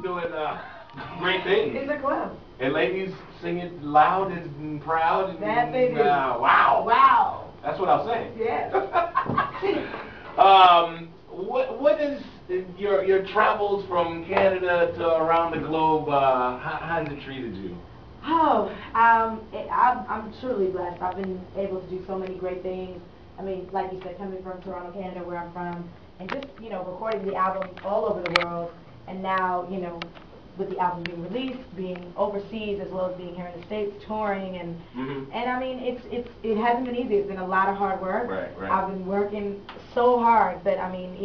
doing great things. It's a club. And ladies sing it loud and proud. And, That they do. Wow. Wow. That's what I'm saying. Yes. What is your travels from Canada to around the globe? How has it treated you? Oh, I'm truly blessed. I've been able to do so many great things. I mean, like you said, coming from Toronto, Canada, where I'm from, and just, recording the album all over the world, and now, with the album being released, being overseas as well as being here in the States, touring, and and I mean, it hasn't been easy. It's been a lot of hard work. Right. I've been working so hard, but I mean,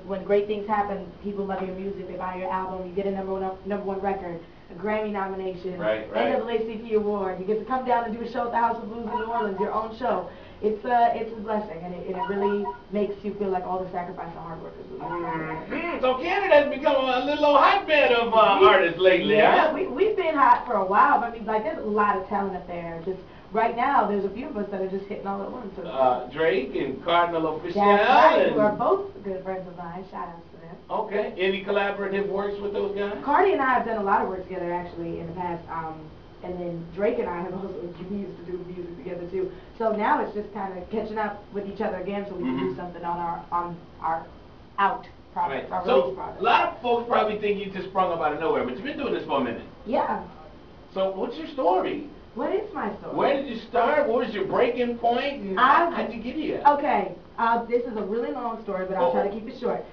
when great things happen, people love your music, they buy your album, you get a number one record, a Grammy nomination, NAACP award, you get to come down and do a show at the House of Blues in New Orleans, your own show. It's a blessing, and it really makes you feel like all the sacrifice and hard work is really So Canada has become a little hotbed of artists lately, yeah, huh? we've been hot for a while. I mean, like, there's a lot of talent up there. Just right now, there's a few of us that are just hitting all at once. Drake and Cardinal Official. That's right, who are both good friends of mine. Shout outs to them. Okay. Any collaborative works with those guys? Cardi and I have done a lot of work together, actually, in the past. And then Drake and I have also used to do music together too. So now it's just kind of catching up with each other again, so we can do something on our out project, our release project. A lot of folks probably think you just sprung up out of nowhere, but you've been doing this for a minute. Yeah. So what's your story? What is my story? Where did you start? What was your breaking point? And how'd you get here? Okay, this is a really long story, but I'll try to keep it short.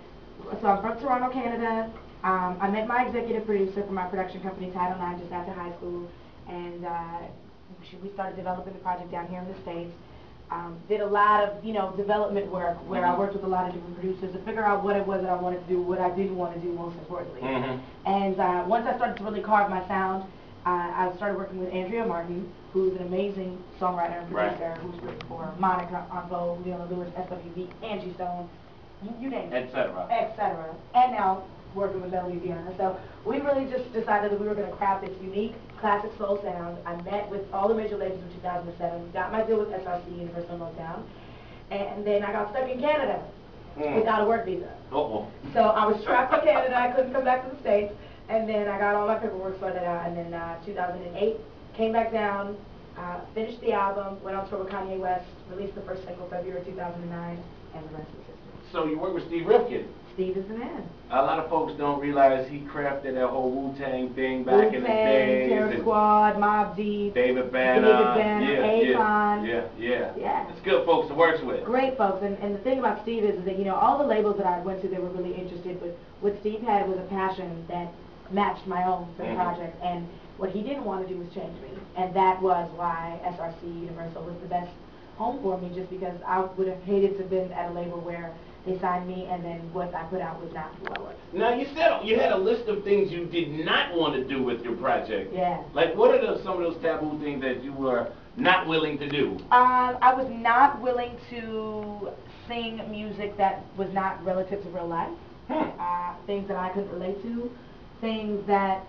So I'm from Toronto, Canada. I met my executive producer for my production company, Title IX, just after high school. And we started developing the project down here in the States. Did a lot of, development work where I worked with a lot of different producers to figure out what it was that I wanted to do, what I didn't want to do, most importantly. And once I started to really carve my sound, I started working with Andrea Martin, who's an amazing songwriter and producer, who's written for Monica on Vogue, Leona Lewis, SWV, Angie Stone, you name it, etc. And now working with Melanie Fiona. So we really just decided that we were going to craft this unique classic soul sound. I met with all the major labels in 2007, got my deal with SRC, Universal Motown, and then I got stuck in Canada without a work visa. So I was trapped in Canada, I couldn't come back to the States, and then I got all my paperwork sorted out, and then 2008, came back down, finished the album, went on tour with Kanye West, released the first single February 2009, and the rest is history. So you work with Steve Rifkin. Steve is the man. A lot of folks don't realize he crafted that whole Wu-Tang thing back in the day. Terror Squad, Mobb Deep, David Banner, Akon. Yeah. It's good folks to work with. Great folks, and the thing about Steve is that, all the labels that I went to, they were really interested, but what Steve had was a passion that matched my own for the project, and what he didn't want to do was change me, and that was why SRC Universal was the best home for me, just because I would have hated to have been at a label where they signed me and then what I put out was not who I was. Now you said you had a list of things you did not want to do with your project. Yeah. Like what are some of those taboo things that you were not willing to do? I was not willing to sing music that was not relative to real life. Things that I couldn't relate to. Things that,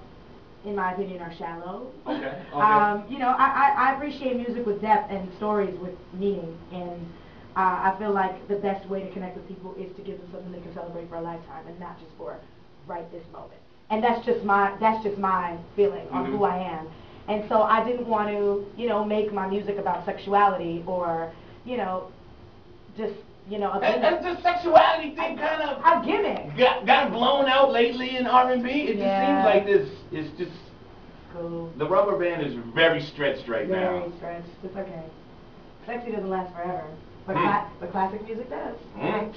in my opinion, are shallow. Okay. I appreciate music with depth and stories with meaning, and I feel like the best way to connect with people is to give them something they can celebrate for a lifetime, and not just for right this moment. And that's just my feeling on who I am. And so I didn't want to, make my music about sexuality or, just. And the sexuality thing kind of a gimmick got blown out lately in R&B. It just seems like this is just cool. The rubber band is very stretched right now. Very stretched. It's okay. Sexy doesn't last forever, but classic music does.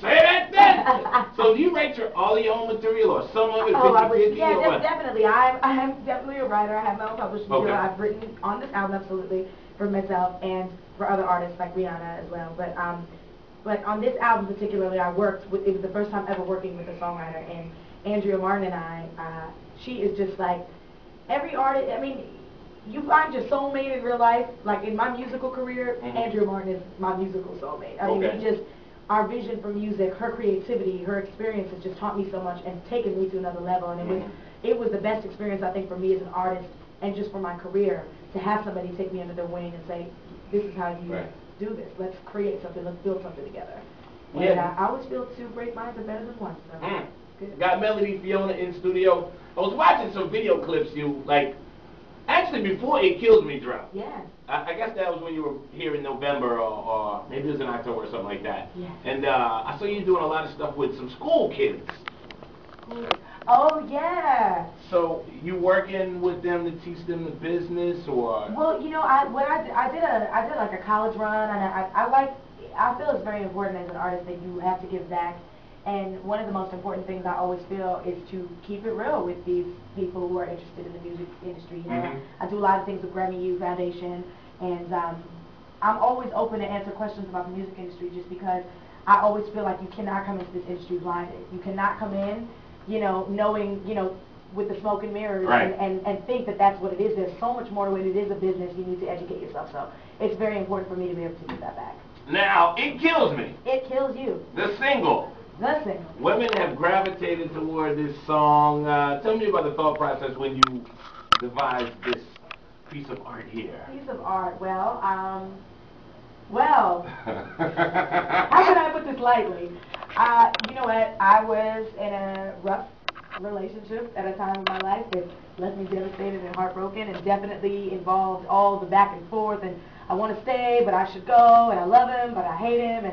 Say that then. So do you write all of your own material or some of it? 50-50 yeah, or what? Definitely. I'm definitely a writer. I have my own publishing deal. I've written on this album absolutely for myself and for other artists like Rihanna as well. But on this album particularly, it was the first time ever working with a songwriter, and Andrea Martin and I, she is just like, every artist, I mean, you find your soulmate in real life, like in my musical career, Andrea Martin is my musical soulmate. I mean, our vision for music, her creativity, her experience has just taught me so much and taken me to another level, and it was the best experience, I think, for me as an artist, and just for my career, to have somebody take me under their wing and say, this is how you do this. Let's create something. Let's build something together. And I always feel two great minds are better than one. So. Good. Got Melanie Fiona in studio. I was watching some video clips you, like, actually before It Kills Me dropped. Yeah. I guess that was when you were here in November or maybe it was in October or something like that. Yeah. And I saw you doing a lot of stuff with some school kids. Oh, yeah. So you working with them to teach them the business or? Well, you know, I did like a college run, and I feel it's very important as an artist that you have to give back. And one of the most important things I always feel is to keep it real with these people who are interested in the music industry. You know, I do a lot of things with Grammy U Foundation, and I'm always open to answer questions about the music industry just because I always feel like you cannot come into this industry blinded. You cannot come in, you know, knowing, you know, with the smoke and mirrors right. and think that that's what it is. There's so much more to it. It is a business. You need to educate yourself. So it's very important for me to be able to give that back. Now, It Kills Me. It Kills You. The single. The single. Women have gravitated toward this song. Tell me about the thought process when you devised this piece of art here. Piece of art. Well, how can I put this lightly? You know what? I was in a rough relationship at a time in my life that left me devastated and heartbroken, and definitely involved all the back and forth, and I want to stay, but I should go, and I love him, but I hate him,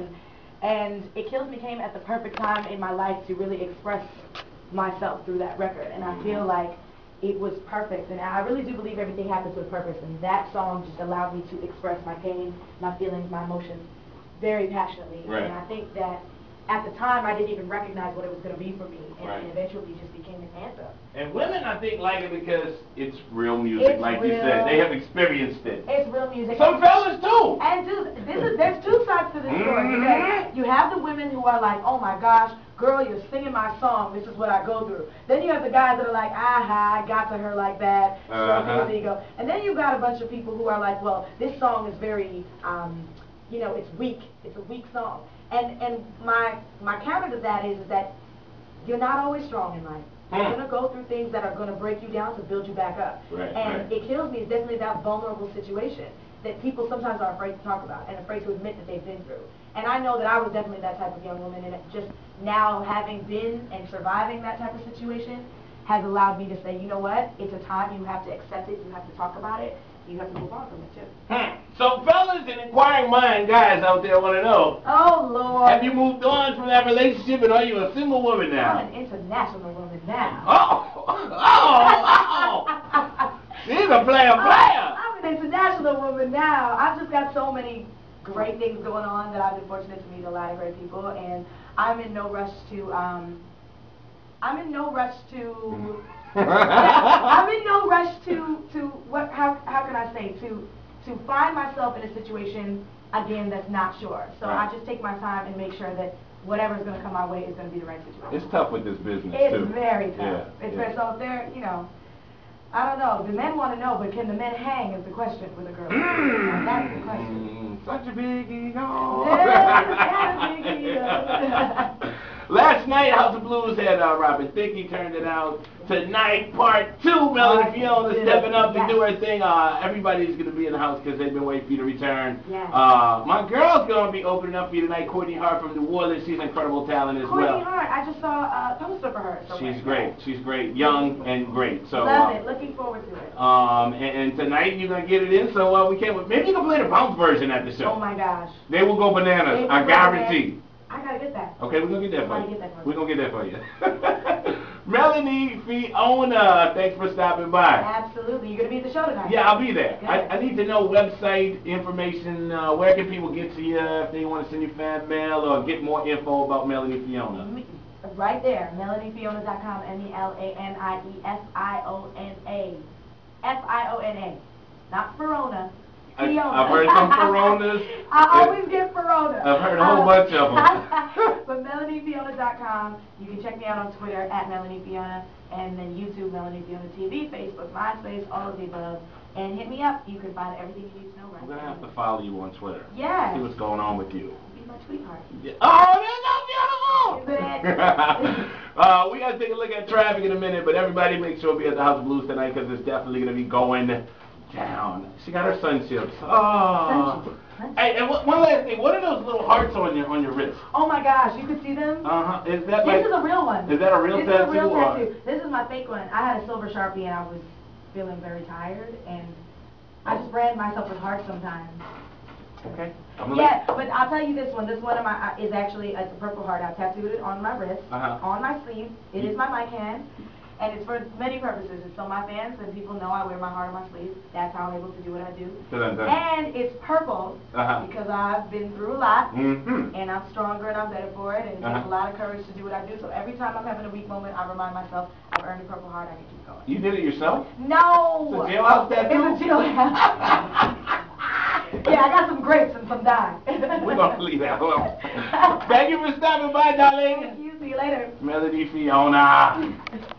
and It Kills Me came at the perfect time in my life to really express myself through that record, and I feel like it was perfect, and I really do believe everything happens with purpose, and that song just allowed me to express my pain, my feelings, my emotions very passionately, right. And I think that at the time I didn't even recognize what it was going to be for me, and right. It eventually just became an anthem. And women, I think, like it because it's real music, it's like real. You said. They have experienced it. It's real music. Some fellas too. And there's two sides to this story. Because you have the women who are like, oh my gosh, girl, you're singing my song. This is what I go through. Then you have the guys that are like, aha, I got to her like that. So there you go. And then you've got a bunch of people who are like, well, this song is very, you know, it's weak. It's a weak song. And my counter to that is that you're not always strong in life. You're going to go through things that are going to break you down to build you back up. Right, and It Kills Me is definitely that vulnerable situation that people sometimes are afraid to talk about and afraid to admit that they've been through. And I know that I was definitely that type of young woman, and it just now having been and surviving that type of situation has allowed me to say, you know what, it's a time, you have to accept it, you have to talk about it, you have to move on from it too. So fellas and inquiring mind guys out there want to know. Oh Lord. Have you moved on from that relationship, and are you a single woman now? I'm an international woman now. She's a player. I'm an international woman now. I've just got so many great things going on that I've been fortunate to meet a lot of great people, and I'm in no rush to I'm in no rush to what how can I say to find myself in a situation again that's not sure. So I just take my time and make sure that whatever's going to come my way is going to be the right situation. It's tough with this business too. It's very tough. Yeah, it's very, so if they're, you know, I don't know. The men want to know, but can the men hang is the question for the girls. That's the question. Such a big ego. Yeah, big ego. Last night, House of Blues had Robin Thicke turned it out. Tonight, part 2, Melanie Fiona stepping up to do her thing. Everybody's going to be in the house because they've been waiting for you to return. Yes. My girl's going to be opening up for you tonight, Courtney Hart from New Orleans. She's incredible talent as well. Courtney Hart, I just saw a poster for her somewhere. She's great. She's great. Young and great. So, love it. Looking forward to it. And tonight you're going to get it in, so we can't. Maybe you can play the bounce version at the show. Oh my gosh. They will go bananas. I guarantee. I gotta get that. Okay, we're gonna get that for you. We're gonna get that for you. you. Melanie Fiona, thanks for stopping by. Absolutely. You're gonna be at the show tonight. Yeah, I'll be there. I need to know website information. Where can people get to you if they want to send you fan mail or get more info about Melanie Fiona? Right there, MelanieFiona.com. MELANIEFIONA. FIONA. Not Verona. I've heard some Veronas. I always get Verona. I've heard a whole bunch of them. But MelanieFiona.com. You can check me out on Twitter at Melanie Fiona, and then YouTube, Melanie Fiona TV, Facebook, MySpace, all of the above. And hit me up. You can find everything you need to know right now. I'm going to have to follow you on Twitter. Yeah. See what's going on with you. Be my sweetheart. Yeah. Oh, that's so beautiful! We got to take a look at traffic in a minute, but everybody make sure to be at the House of Blues tonight because it's definitely going to be going down. She got her sunshields. Oh. Hey, and one last thing. What are those little hearts on your wrist? Oh my gosh, you could see them? Uh-huh. Is that This is a real one. Is that a real tattoo? This is a real tattoo. This is my fake one. I had a silver Sharpie and I was feeling very tired, and I just brand myself with hearts sometimes. Okay. Yeah, but I'll tell you this one. This one of my is actually a purple heart. I tattooed it on my wrist, on my sleeve. It is my mic hand, and it's for many purposes. It's so my fans and people know I wear my heart on my sleeve. That's how I'm able to do what I do. And it's purple because I've been through a lot, and I'm stronger and I'm better for it, and it takes a lot of courage to do what I do. So every time I'm having a weak moment, I remind myself I've earned a purple heart. I can keep going. You did it yourself? No. It's a jailhouse tattoo? It's a jailhouse. Yeah, I got some grapes and some dye. We're going to leave that alone. Thank you for stopping by, darling. Thank you. See you later. Melanie Fiona.